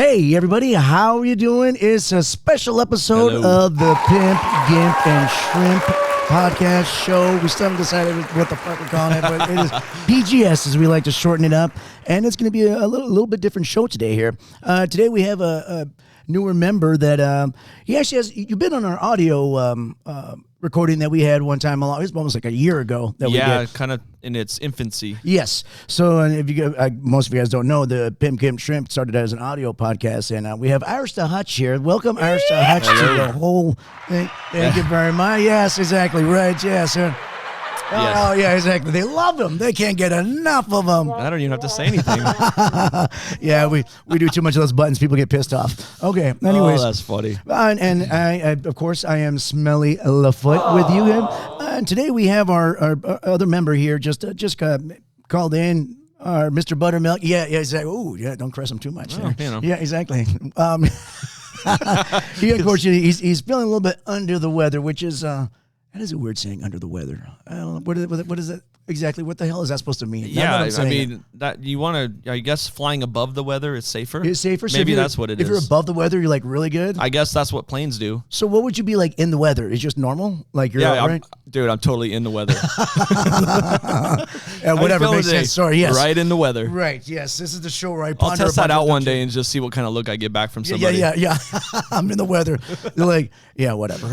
Hey, everybody, how are you doing? It's a special episode of the Pimp, Gimp, and Shrimp podcast show. We still haven't decided what the fuck we're calling it, but it is PGS, as we like to shorten it up. And it's going to be a little bit different show today here. Today we have a newer member that he actually has. You've been on our audio recording that we had one time. It was almost like a year ago that we did. Kind of in its infancy. Yes. So if you most of you guys don't know, the Pimp, Gimp, Shrimp started as an audio podcast, and we have Irish the Hutch here. Welcome, Irish the Hutch, to the whole thing. Thank you very much. Yes, exactly. Right. Yes. Yes. Oh, yeah, exactly. They love them. They can't get enough of them. I don't even have to say anything. Yeah, we do too much of those buttons. People get pissed off. Okay, anyways. Oh, that's funny. And I, of course, I am Smelly Lafoot with you. And today we have our other member here just called in. Our Mr. Buttermilk. Yeah, exactly. Ooh, yeah, don't caress him too much. Oh, you know. Yeah, exactly. He, unfortunately, he's feeling a little bit under the weather, which is... that is a weird saying, under the weather. I don't know. What is it exactly? What the hell is that supposed to mean? Yeah, I mean, that you want to, I guess flying above the weather is safer. It's safer? So Maybe that's what it is. If you're above the weather, you're like really good? I guess that's what planes do. So what would you be like in the weather? Is just normal? Like you're right? Dude, I'm totally in the weather. Yeah, whatever makes sense. Sorry, yes. Right in the weather. Right, yes. This is the show where I I'll test that out one day and just see what kind of look I get back from somebody. Yeah. I'm in the weather. They're like, yeah, whatever.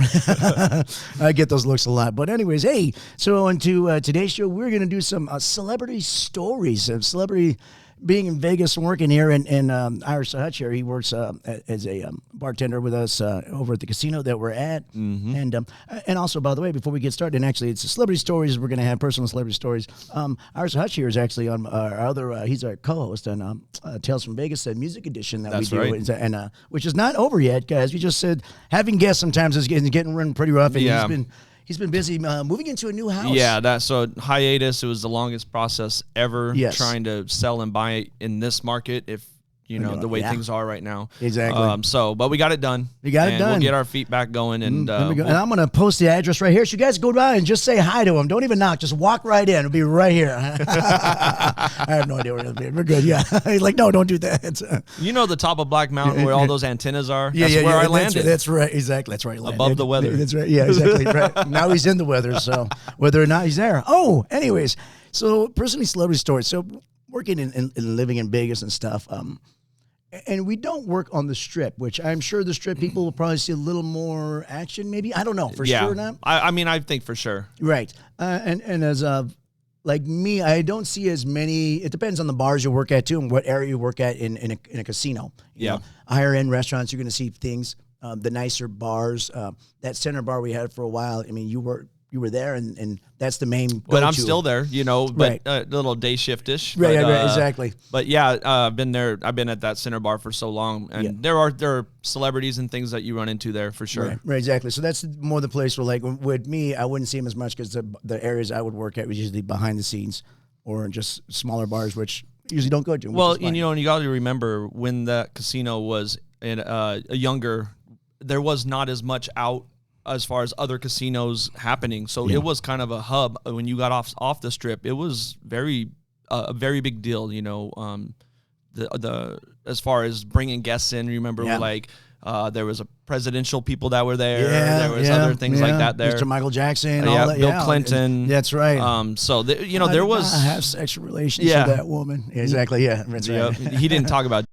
I get those looks a lot. But anyways, hey, so on to today's show, we're going to do some celebrity stories of celebrity being in Vegas and working here. And Irish the Hutch here, he works as a bartender with us over at the casino that we're at. Mm-hmm. And also, by the way, before we get started, and actually it's celebrity stories, we're going to have personal celebrity stories. Irish the Hutch here is actually on our other, he's our co-host on Tales from Vegas, the music edition that we do. Right. And which is not over yet, guys. We just said having guests sometimes is getting run pretty rough. And he's been busy moving into a new house. Yeah, so hiatus, it was the longest process ever. Yes. Trying to sell and buy in this market, if you know the way things are right now. Exactly. But we got it done. We'll get our feet back going. And and I'm going to post the address right here. So you guys go by and just say hi to him. Don't even knock. Just walk right in. It'll be right here. I have no idea where it'll be. We're good. Yeah. He's like, no, don't do that. You know the top of Black Mountain where all those antennas are? That's where I landed. That's right. Exactly. That's where he landed. Above the weather. That's right. Yeah, exactly. Right. Now he's in the weather, so whether or not he's there. Oh, anyways. So personally, celebrity stories. So working and living in Vegas and stuff, and we don't work on the Strip, which I'm sure the Strip people will probably see a little more action, maybe. I don't know, for sure or not. I mean, I think for sure. Right. And as like me, I don't see as many. It depends on the bars you work at, too, and what area you work at in a casino. You know, higher-end restaurants, you're going to see things, the nicer bars. That center bar we had for a while, I mean, you were there, and that's the main go-to. But I'm still there, but a little day shift-ish. Right, exactly. But yeah, I've been there. I've been at that center bar for so long, and there are celebrities and things that you run into there for sure. Right, exactly. So that's more the place where, like, with me, I wouldn't see them as much because the areas I would work at was usually behind the scenes or just smaller bars, which usually don't go to. Well, and you got to remember when that casino was in a younger, there was not as much out as far as other casinos happening. So it was kind of a hub when you got off the Strip. It was a very big deal, the as far as bringing guests in. Remember, there was a presidential people that were there. There was other things like that there. Mr. Michael Jackson, all that. Bill Clinton. That's right. So there was have sexual relations with that woman. Yeah, exactly. Yeah, that's right. He didn't talk about.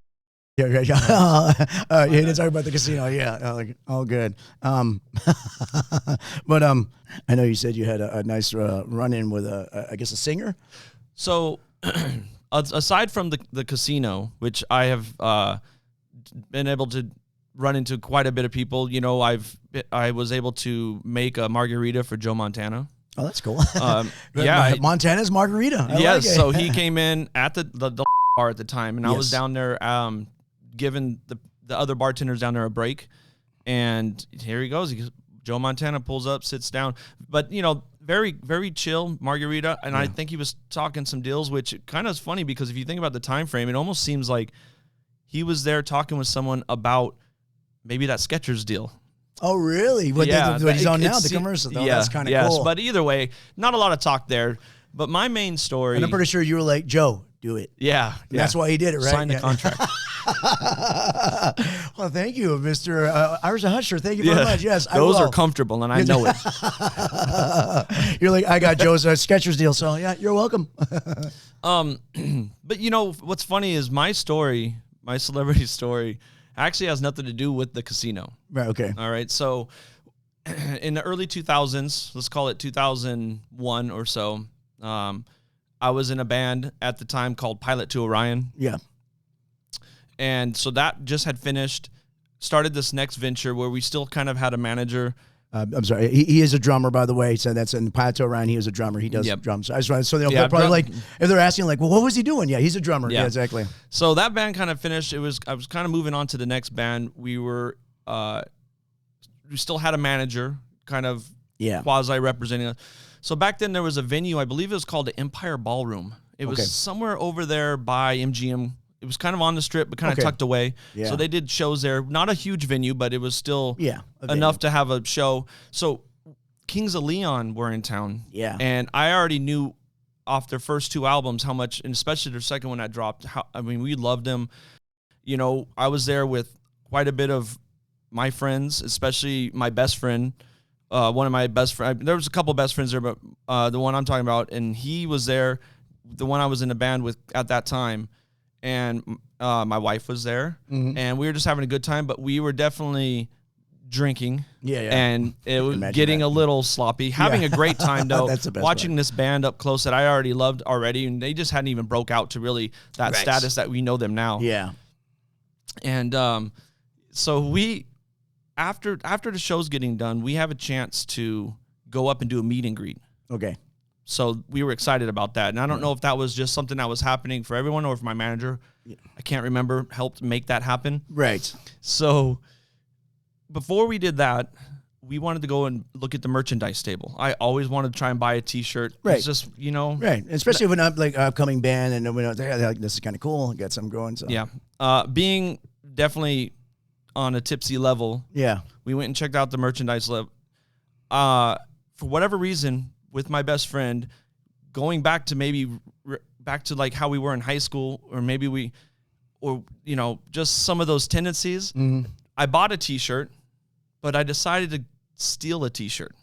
He didn't talk about the casino. Yeah, all good. But I know you said you had a nice run-in with I guess a singer. So aside from the casino, which I have been able to run into quite a bit of people, I was able to make a margarita for Joe Montana. Oh, that's cool. Montana's margarita. Yes, like so he came in at the bar at the time, and I was down there giving the other bartenders down there a break, and here he goes. Joe Montana pulls up, sits down, but very, very chill margarita, and I think he was talking some deals, which kind of is funny because if you think about the time frame, it almost seems like he was there talking with someone about maybe that Skechers deal. Oh, really? What he's on now, the commercial. Though. That's kind of cool. But either way, not a lot of talk there. But my main story... And I'm pretty sure you were like, Joe, do it. Yeah. That's why he did it, right? Signed the contract. Well, thank you, Mr. Irish the Hutch. Thank you very much. Yes, those I will. are comfortable, and I know it. You're like, I got Joe's Skechers deal, so yeah, you're welcome. But you know what's funny is my story, my celebrity story, actually has nothing to do with the casino. Right. Okay. All right. So in the early 2000s, let's call it 2001 or so, I was in a band at the time called Pilot to Orion. Yeah. And so that just had finished, started this next venture where we still kind of had a manager. I'm sorry. He is a drummer, by the way. So that's in Pilot to Orion. He is a drummer. He does drums. I just wanted, so they're probably like, if they're asking like, well, what was he doing? Yeah, he's a drummer. Yeah, exactly. So that band kind of finished. I was kind of moving on to the next band. We still had a manager, kind of quasi representing us. So back then there was a venue, I believe it was called the Empire Ballroom. It was somewhere over there by MGM. It was kind of on the strip, but kind of tucked away. Yeah. So they did shows there. Not a huge venue, but it was still enough to have a show. So Kings of Leon were in town. Yeah. And I already knew off their first two albums how much, and especially their second one that dropped, we loved them. You know, I was there with quite a bit of my friends, especially my best friend. One of my best friends, there was a couple of best friends there, but the one I'm talking about, and he was there, the one I was in a band with at that time. And my wife was there, and we were just having a good time, but we were definitely drinking. And it was getting a little sloppy. Having a great time, though. That's the best watching this band up close that I already loved already, and they just hadn't even broke out to really that status that we know them now. Yeah. And so we, after the show's getting done, we have a chance to go up and do a meet and greet. Okay. So we were excited about that. And I don't know if that was just something that was happening for everyone or if my manager, I can't remember, helped make that happen. Right. So before we did that, we wanted to go and look at the merchandise table. I always wanted to try and buy a T-shirt. Right. It's just, you know. Right. Especially when I'm like upcoming band and we know, like, this is kind of cool. Get some going. So. Yeah. Being definitely on a tipsy level. Yeah. We went and checked out the merchandise level. For whatever reason, with my best friend, going back to back to like how we were in high school, or maybe you know, just some of those tendencies. I bought a T-shirt, but I decided to steal a T-shirt.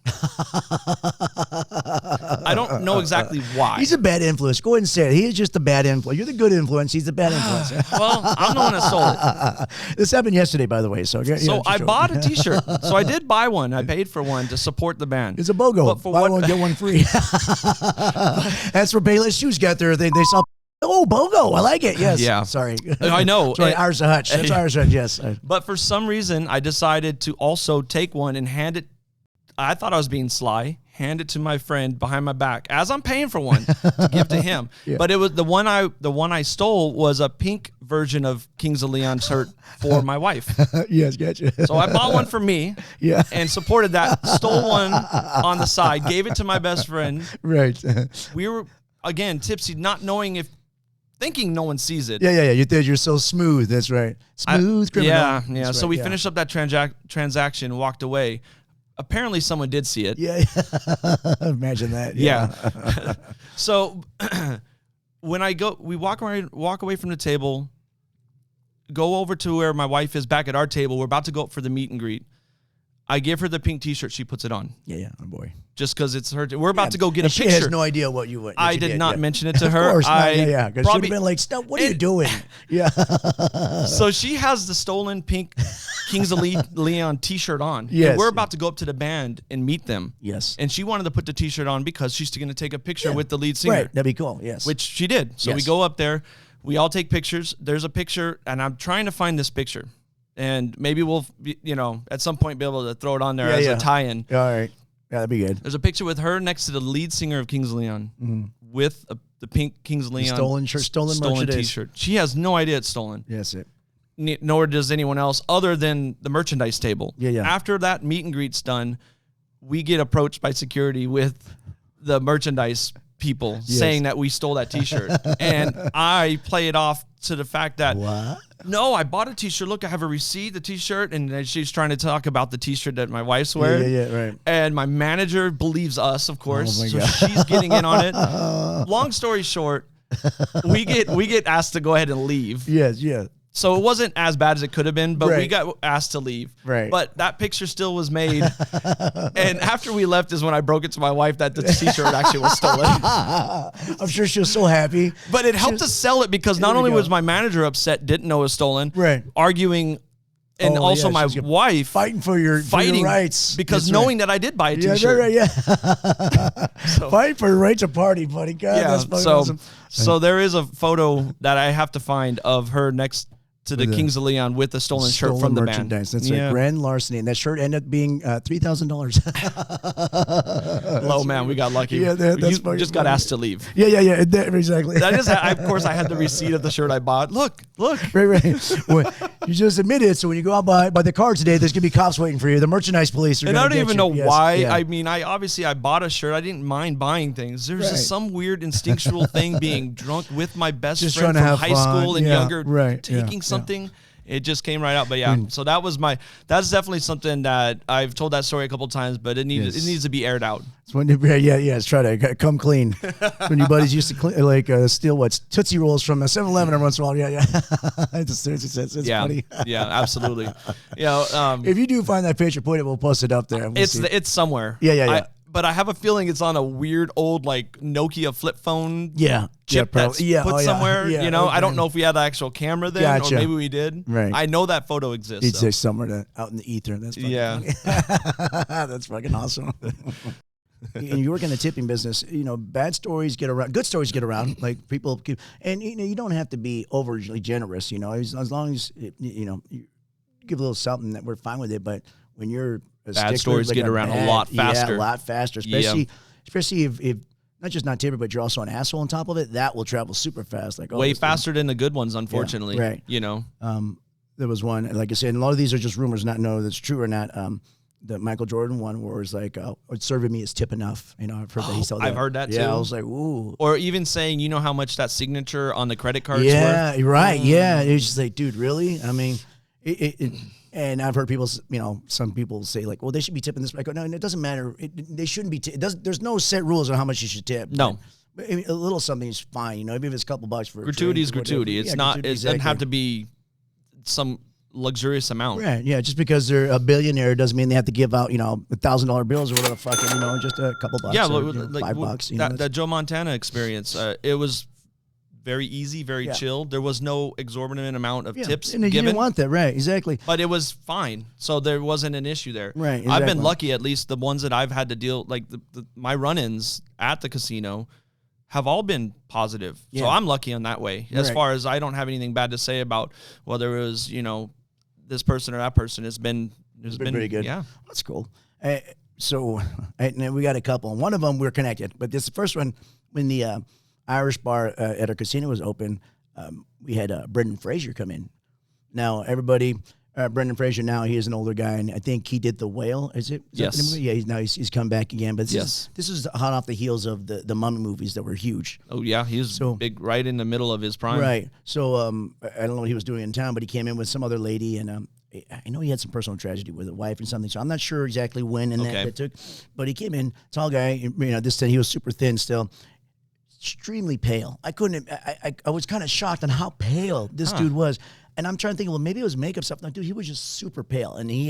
I don't know exactly why. He's a bad influence. Go ahead and say it. He is just a bad influence. You're the good influence. He's the bad influence. Well, I'm the one that stole it. This happened yesterday, by the way. So I bought a T-shirt. So I did buy one. I paid for one to support the band. It's a BOGO. Buy one, get one free. That's where Payless Shoes got there. They saw. Oh, BOGO. I like it. Yes. Yeah. Sorry. I know. Sorry, Irish the Hutch. That's Irish the Hutch, yes. But for some reason, I decided to also take one and hand it. I thought I was being sly. Hand it to my friend behind my back as I'm paying for one to give to him. But it was the one I stole was a pink version of Kings of Leon shirt for my wife. Yes, gotcha. So I bought one for me. Yeah. And supported that. Stole one on the side. Gave it to my best friend. Right. We were again tipsy, not knowing thinking no one sees it. Yeah. You're so smooth. That's right. Smooth criminal. Yeah. That's so we finished up that transaction, walked away. Apparently someone did see it. Yeah. Imagine that. Yeah. So when we walk away from the table, go over to where my wife is back at our table. We're about to go up for the meet and greet. I give her the pink T-shirt. She puts it on. Yeah, oh boy. Just because it's her. We're about to go get a picture. She has no idea what you would. I did not mention it to her. Of course not. Yeah. Because she'd have been like, "Stop! What are you doing?" Yeah. So she has the stolen pink Kings of Leon T-shirt on. Yes. And we're about to go up to the band and meet them. Yes. And she wanted to put the T-shirt on because she's going to take a picture with the lead singer. Right. That'd be cool. Yes. Which she did. So we go up there. We all take pictures. There's a picture, and I'm trying to find this picture. And maybe we'll, at some point be able to throw it on there as a tie-in. All right. Yeah, that'd be good. There's a picture with her next to the lead singer of Kings of Leon with the pink Kings of Leon stolen T-shirt. She has no idea it's stolen. Yes, nor does anyone else other than the merchandise table. Yeah. After that meet and greet's done, we get approached by security with the merchandise people saying that we stole that T-shirt. And I play it off to the fact that no, I bought a T-shirt. Look, I have a receipt, the T-shirt, and she's trying to talk about the T-shirt that my wife's wearing. Yeah, right. And my manager believes us, of course. Oh my God. She's getting in on it. Long story short, we get asked to go ahead and leave. Yes. So it wasn't as bad as it could have been, but we Right. got asked to leave. Right. But that picture still was made. And after we left is when I broke it to my wife that the T-shirt actually was stolen. I'm sure she was so happy. But it helped us sell it because not Here we only go. was my manager upset, didn't know it was stolen, Right. arguing, and Oh, also yeah, my she's wife fighting for your rights. because That's knowing that I did buy a Yeah, T-shirt. right, yeah. Fight for your right to party, buddy. God, Yeah, that's fucking so awesome. so there is a photo that I have to find of her next to the Kings of Leon with a stolen shirt from the band. merchandise. That's right. Grand larceny. And that shirt ended up being $3,000. Low man, we got lucky. Yeah, that's you just got asked to leave. Yeah, exactly. Of course, I had the receipt of the shirt I bought. Look. Right. Well, you just admitted it. So when you go out by the car today, there's gonna be cops waiting for you. The merchandise police are. And I gonna don't get even you. know Yes, why. yeah. I mean, I bought a shirt. I didn't mind buying things. There's Right. just some weird instinctual thing being drunk with my best Just friend trying from to have high fun. school and Yeah, younger, right. Yeah, taking yeah. something. It just came right out. But yeah, so that's definitely something that I've told that story a couple times, but it needs to be aired out. It's when it's try to come clean. When your buddies used to steal Tootsie Rolls from a 7-Eleven every once in a while. Yeah. It's funny. Yeah, absolutely. If you do find that picture, we'll post it up there. We'll see. It's somewhere. Yeah. But I have a feeling it's on a weird old like Nokia flip phone. Yeah. Chip that's put somewhere. Yeah, I don't know if we had the actual camera then, Gotcha. or maybe we did. Right. I know that photo exists. It's somewhere out in the ether. That's fucking funny. That's fucking awesome. And you work in the tipping business, bad stories get around, good stories get around. Like people keep, and you don't have to be overly generous. As long as you give a little something, that we're fine with it. But when you're bad stories get around a lot faster. Yeah, a lot faster, especially if not just not tipper, but you're also an asshole on top of it. That will travel super fast, way faster than the good ones, unfortunately. Yeah, right. There was one, like I said, and a lot of these are just rumors, not know that's true or not. The Michael Jordan one, where it's like, serving me is tip enough. I've heard that he said that. I've heard that too. Yeah, I was like, ooh. Or even saying, how much that signature on the credit card's yeah, worth? Right. Yeah, it's just like, dude, really? I mean, and I've heard people, some people say like, well, they should be tipping this. I go, no, it doesn't matter. They shouldn't be. There's no set rules on how much you should tip. No. But, a little something is fine. Even if it's a couple bucks for gratuity is gratuity. It's not. Gratuity, it doesn't have to be some luxurious amount. Right. Yeah. Just because they're a billionaire doesn't mean they have to give out, $1,000 bills or whatever the fuck, just a couple bucks. Yeah. Or, like $5. That Joe Montana experience. It was very easy, very chill. There was no exorbitant amount of tips and you given. didn't want that, right? Exactly. But it was fine, so there wasn't an issue there. Right. Exactly. I've been lucky, at least the ones that I've had to deal, like my run-ins at the casino, have all been positive. Yeah. So I'm lucky on that way. As Right. far as I don't have anything bad to say about whether it was this person or that person. It's been pretty good. Yeah, that's cool. So and we got a couple. One of them we're connected, but this first one, when the Irish bar at our casino was open, we had Brendan Fraser come in. Now everybody, Brendan Fraser now, he is an older guy, and I think he did The Whale. Is it? Yes. Yeah. He's come back again. But this is hot off the heels of the Mummy movies that were huge. Oh yeah, he was big, right in the middle of his prime. Right. So I don't know what he was doing in town, but he came in with some other lady, and I know he had some personal tragedy with a wife and something. So I'm not sure exactly when and that took. But he came in, tall guy. This time he was super thin still. Extremely pale. I couldn't. I was kind of shocked on how pale this dude was, and I'm trying to think. Well, maybe it was makeup stuff. No, dude, he was just super pale, and he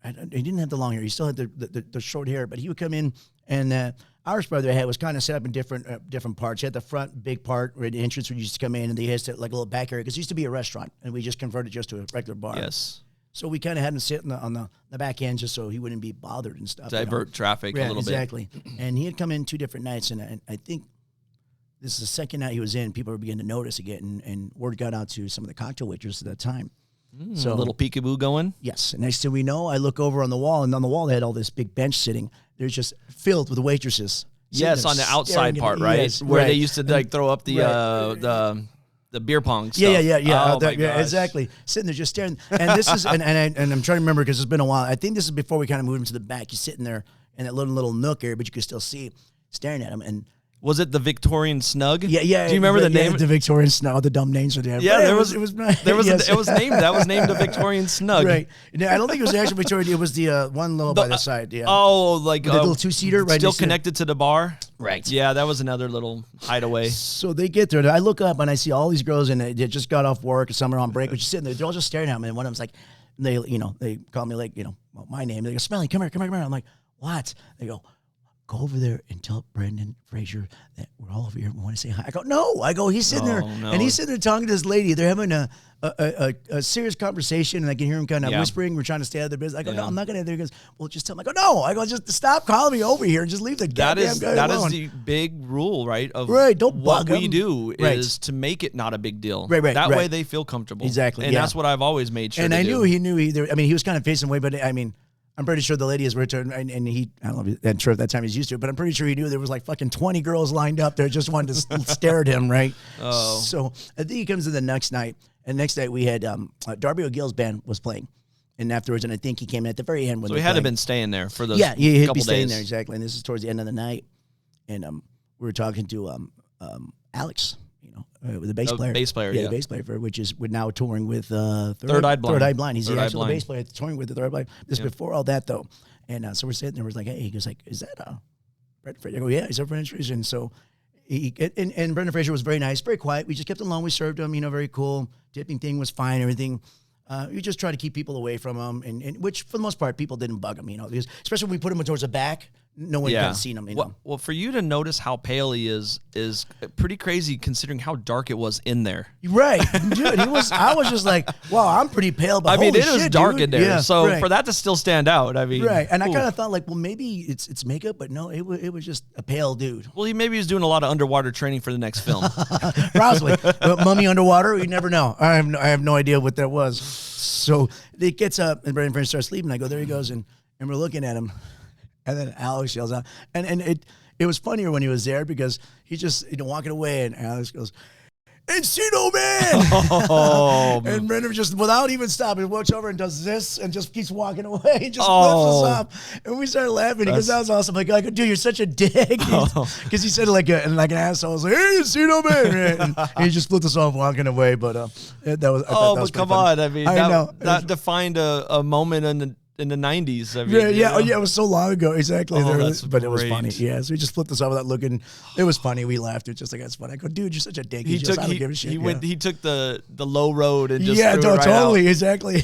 didn't have the long hair. He still had the short hair, but he would come in, and Irish bar they had was kind of set up in different parts. You had the front big part where the entrance where you used to come in, and they had like a little back area because it used to be a restaurant, and we just converted just to a regular bar. Yes. So we kind of had him sit on the back end just so he wouldn't be bothered and stuff. Divert traffic a little bit. Exactly. And he had come in 2 different nights, and I think this is the second night he was in. People were beginning to notice again, and word got out to some of the cocktail waitresses at that time. So a little peekaboo going. Yes. And next thing we know, I look over on the wall, and on the wall they had all this big bench sitting. There's just filled with waitresses. Yes, on the outside part, right? Yes, where right. they used to throw up the beer pong stuff. Yeah. Oh, my yeah, gosh. exactly. Sitting there just staring. And this is, and I'm trying to remember because it's been a while. I think this is before we kind of moved him to the back. He's sitting there in that little nook area, but you could still see staring at him. And was it the Victorian Snug? Yeah. Do you remember the name? The Victorian Snug. The dumb names for them. Yeah, it was yes. It was named the Victorian Snug. Right. No, I don't think it was the actual Victorian. It was the one little by the side. Yeah. Oh, like the little 2-seater, right? Still connected to the bar. Right. Yeah, that was another little hideaway. So they get there. I look up and I see all these girls, and they just got off work. Some are on break, but just sitting there. They're all just staring at me. And one of them's like, they call me like, my name. They go, Smelly, come here. I'm like, what? They go over there and tell Brendan Fraser that we're all over here. We want to say hi. I go, no. He's sitting there, and he's sitting there talking to this lady. They're having a serious conversation, and I can hear him kind of whispering. We're trying to stay out of their business. I go, no, I'm not going to. There he goes, well, just tell him. I go, no. I go, just stop calling me over here and just leave the goddamn guy alone. That is the big rule, right? Of don't bug what we do is to make it not a big deal. Right. That way they feel comfortable. Exactly. And that's what I've always made sure. And I knew he knew either. I mean, he was kind of facing away, but I mean, I'm pretty sure the lady is returned, and he, I don't know if I'm sure at that time he's used to it, but I'm pretty sure he knew there was like fucking 20 girls lined up there just wanted to stare at him, right? Oh. So I think he comes to the next night, and next night we had Darby O'Gill's band was playing, and afterwards, and I think he came in at the very end when so he had to have been staying there for those he'd be couple staying days. there, exactly, and this is towards the end of the night, and we were talking to Alex, the bass player. Bass player, the bass player, which is we're now touring with Third Eye Blind. Third Eye Blind. He's Third the Eye actual Blind. bass player touring with the Third Eye Blind. This before all that though, and so we're sitting there. We're like, hey, he goes like, is that Brendan Fraser? I go, yeah, he's Brendan Fraser. And so and Brendan Fraser was very nice, very quiet. We just kept him along. We served him, very cool. Tipping thing was fine. Everything. You just try to keep people away from him, and which for the most part people didn't bug him, because especially when we put him towards the back, no one could seen him. Well, for you to notice how pale he is pretty crazy considering how dark it was in there. Right, dude. I was just like, wow, I'm pretty pale, but holy it shit, was dark in there. Yeah, so right. for that to still stand out, I mean, right. And I kind of thought like, well, maybe it's makeup, but no, it was just a pale dude. Well, maybe he was doing a lot of underwater training for the next film. Probably, mummy underwater. You never know. I have no idea what that was. So it gets up, and Brendan Fraser starts sleeping. I go, there he goes, and we're looking at him, and then Alex yells out, and it was funnier when he was there because he just walking away, and Alex goes, Encino Man! Oh, and Brendan just, without even stopping, walks over and does this and just keeps walking away. He just lifts us up. And we started laughing because that was awesome. Like, I go, dude, you're such a dick. Because he said it like an asshole. I was like, hey, Encino Man! And he just flipped us off walking away. But that was, I thought that was come funny. on. I mean, that defined a moment in the 90s. I mean, it was so long ago. Exactly. But it was great. funny. Yeah, so he just flipped us off without looking. It was funny. We laughed. It's just like, that's funny. I go, dude, you're such a dick. I don't give a shit. He took the low road and just threw it right totally, out. exactly.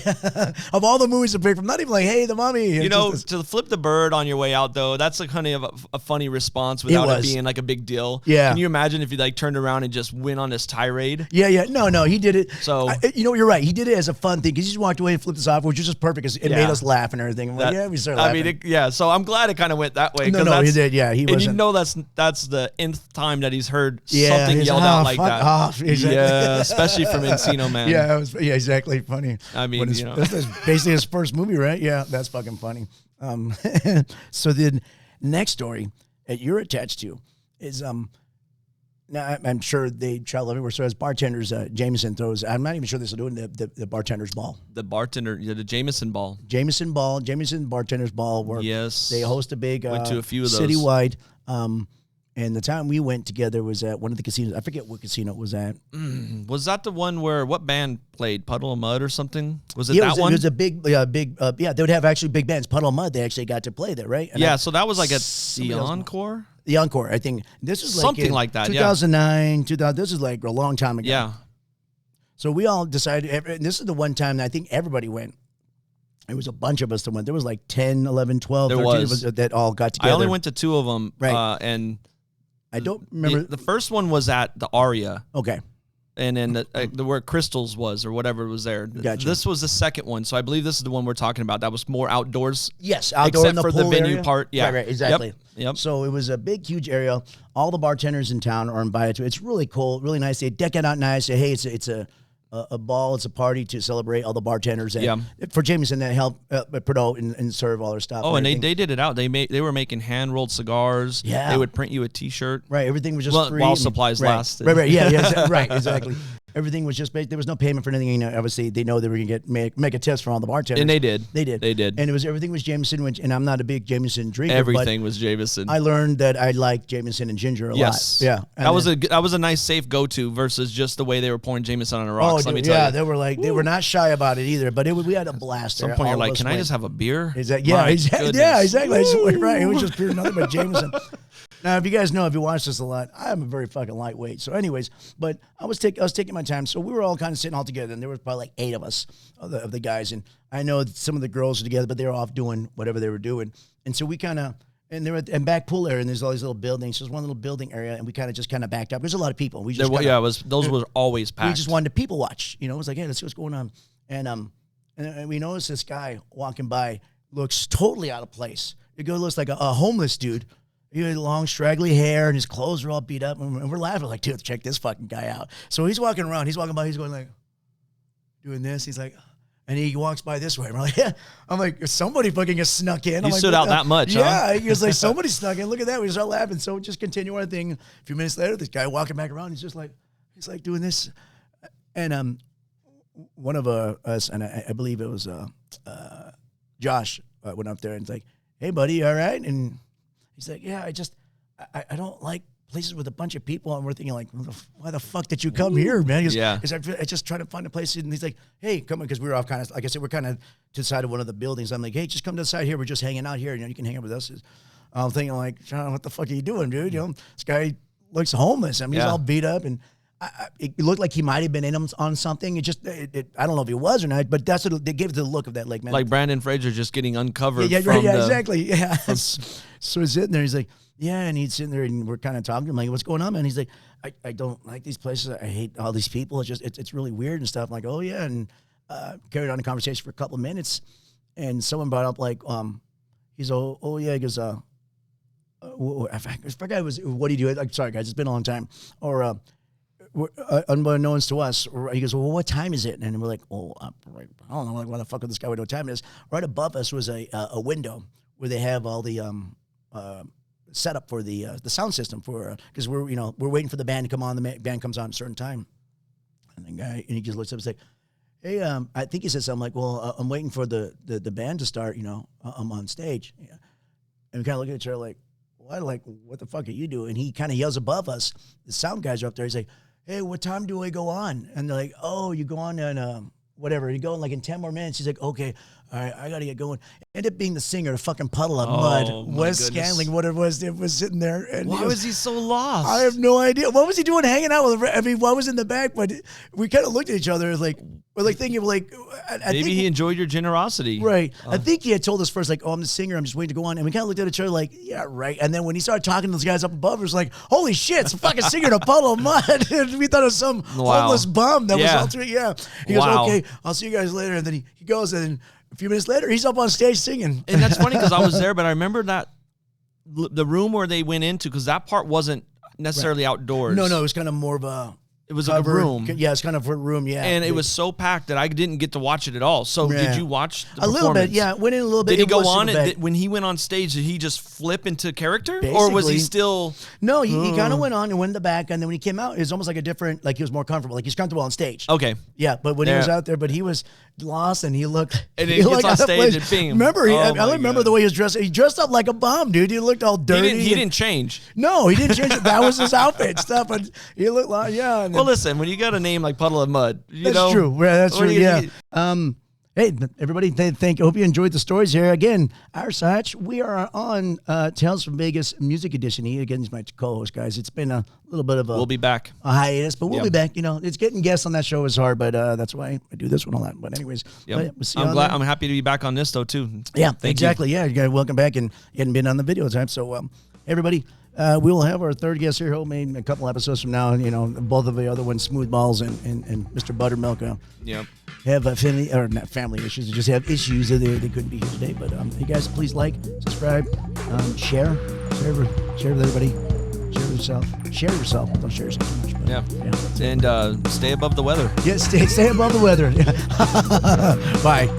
Of all the movies to pick from, not even like, hey, the mummy. To flip the bird on your way out, though, that's like kind of a funny response without it being like a big deal. Yeah. Can you imagine if he like turned around and just went on this tirade? Yeah. No, he did it. So you're right. He did it as a fun thing because he just walked away and flipped us off, which was just perfect because it made us laugh and everything. I'm like, we started laughing. So I'm glad it kind of went that way. No, he did. Yeah, he was. And that's the nth time that he's heard something yelled out like that. Exactly. Yeah, especially from Encino Man. Yeah, it was. Yeah, exactly. Funny. I mean, that's basically his first movie, right? Yeah, that's fucking funny. So the next story that you're attached to is now I'm sure they travel everywhere. So as bartenders, Jameson throws. I'm not even sure they're still doing the bartender's ball. The Jameson ball. Jameson bartender's ball. Where they host a big went to a few of those citywide. And the time we went together was at one of the casinos. I forget what casino it was at. Was that the one where what band played? Puddle of Mud or something? Was it that one? It was a big. They would have actually big bands. Puddle of Mud, they actually got to play there, right? And so that was like the Encore? The Encore, I think. This is like something like that, 2009, 2000. This is like a long time ago. Yeah. So we all decided, and this is the one time that I think everybody went. It was a bunch of us that went. There was like 10, 11, 12, there 13 of us that all got together. I only went to two of them. Right. And I don't remember. The first one was at the Aria. Okay. And then where Crystals was or whatever was there. Gotcha. This was the second one. So I believe this is the one we're talking about. That was more outdoors. Yes, outdoor in the for pool the venue area. part. Yeah. Right, exactly. Yep. So it was a big, huge area. All the bartenders in town are invited to it. It's really cool, really nice. They deck it out nice. Say, hey, it's a ball. It's a party to celebrate all the bartenders. And for Jameson, that help promote and serve all their stuff. Oh, and they did it out. They were making hand rolled cigars. Yeah. They would print you a T-shirt. Right. Everything was just free. While supplies lasted. Right. Yeah. Right. Exactly. Everything was just there was no payment for anything. Obviously, they know they were going to make a test for all the bartenders. And they did. They did. And everything was Jameson, and I'm not a big Jameson drinker. Everything was Jameson. I learned that I like Jameson and ginger a lot. Yeah. And that was a nice safe go-to versus just the way they were pouring Jameson on the rocks. Let me tell you. They were not shy about it either. But we had a blast. At some point, you're like, can I just have a beer? Exactly. Yeah, exactly. Right. It was just pure nothing but Jameson. Now, if you guys know, if you watch this a lot, I'm a very fucking lightweight. So, anyways, but I was taking my time. So we were all kind of sitting all together, and there was probably like 8 of us of the guys. And I know that some of the girls were together, but they were off doing whatever they were doing. And so we kind of. And they're at the back pool area, and there's all these little buildings. There's one little building area, and we kind of backed up. There's a lot of people. We just those were always packed. We just wanted to people watch. You know, it was like, hey, let's see what's going on. And we noticed this guy walking by looks totally out of place. It looks like a homeless dude. He had long, straggly hair, and his clothes are all beat up. And we're laughing like, dude, check this fucking guy out. So he's walking around. He's walking by. He's going like, doing this. He's like. And he walks by this way. And we're like, yeah. I'm like, somebody fucking just snuck in. You stood out that much, yeah. He was like, somebody snuck in. Look at that. We start laughing. So just continue our thing. A few minutes later, this guy walking back around. He's like doing this. And one of us, and I believe it was Josh, went up there and was like, hey, buddy, all right? And he's like, yeah, I don't like places with a bunch of people, and we're thinking like, why the fuck did you come here, man? I just trying to find a place, and he's like, hey, come on, because we were off kind of, like I said, we're kind of to the side of one of the buildings. I'm like, hey, just come to the side here. We're just hanging out here. You know, you can hang out with us. I'm thinking like, John, what the fuck are you doing, dude? You know, this guy looks homeless. I mean, he's all beat up, and it looked like he might have been in on something. I don't know if he was or not, but that's what they gave it the look of that, like, man, like Brandon Fraser just getting uncovered. Exactly. Yeah. So he's sitting there. He's like. Yeah, and he's sitting there, and we're kind of talking. I'm like, what's going on, man? He's like, I don't like these places. I hate all these people. It's really weird and stuff. I'm like, oh, yeah, and carried on the conversation for a couple of minutes, and someone brought up, like, he's, oh yeah, he goes, I forgot what do you do? Like, sorry, guys, it's been a long time. Or unbeknownst to us, he goes, well, what time is it? And we're like, oh, I don't know, like, why the fuck would this guy know what time it is? Right above us was a window where they have all the set up for the sound system for because we're waiting for the band to come on. The band comes on at a certain time, and the guy he just looks up and says, "Hey, I think he said something like, well, I'm waiting for the band to start. You know, I'm on stage." Yeah. And we kind of look at each other like, "What? Like, what the fuck are you doing?" And he kind of yells above us. The sound guys are up there. He's like, "Hey, what time do I go on?" And they're like, "Oh, you go on in whatever. You go in like in 10 more minutes." He's like, "Okay. All right, I got to get going." Ended up being the singer, a fucking Puddle of Mud. Wes Scanling, whatever it was sitting there. And why was he so lost? I have no idea. What was he doing hanging out with? I mean, what was in the back? But we kind of looked at each other like, we're like thinking like. Maybe he enjoyed your generosity. Right. I think he had told us first, like, oh, I'm the singer. I'm just waiting to go on. And we kind of looked at each other like, yeah, right. And then when he started talking to those guys up above, it was like, holy shit, it's a fucking singer in a Puddle of Mud. And we thought it was some homeless bum that was altering. Yeah. He goes, okay, I'll see you guys later. And then he goes and a few minutes later, he's up on stage singing. And that's funny because I was there, but I remember that the room where they went into, because that part wasn't necessarily outdoors. No, it was kind of more of a... It was a room. Yeah, it's kind of a room, yeah. And it was so packed that I didn't get to watch it at all. So did you watch the performance? A little bit, yeah. Went in a little bit. Did he go on? When he went on stage, did he just flip into character? Basically. Or was he still... No, he kind of went on and went in the back. And then when he came out, it was almost like a different... Like he was more comfortable. Like he's comfortable on stage. Okay. Yeah, but when he was out there, but he was lost and he looked... And he gets on stage and bing. Remember, I remember the way he was dressed. He dressed up like a bum, dude. He looked all dirty. He didn't change. No, he didn't change. That was his outfit stuff. But he looked like, yeah. Well, listen, when you got a name like Puddle of Mud, that's true. Yeah, that's true. Yeah. Hey, everybody! Hope you enjoyed the stories here. Again, Irish the Hutch. We are on Tales from Vegas Music Edition. He again is my co-host, guys. It's been a little bit of a we'll be back a hiatus, but we'll be back. You know, it's getting guests on that show is hard, but that's why I do this one a lot. But anyways, we'll see you I'm happy to be back on this though too. Yeah, exactly. Yeah, you guys, welcome back, and you hadn't been on the video time, so everybody. We will have our third guest here, maybe a couple episodes from now. You know, both of the other ones, Smooth Balls and Mr. Buttermilk, have family or not family issues, just have issues that they couldn't be here today. But you guys, please like, subscribe, share with everybody, share yourself. Don't share yourself too much. But, and stay above the weather. Yeah, stay above the weather. Bye.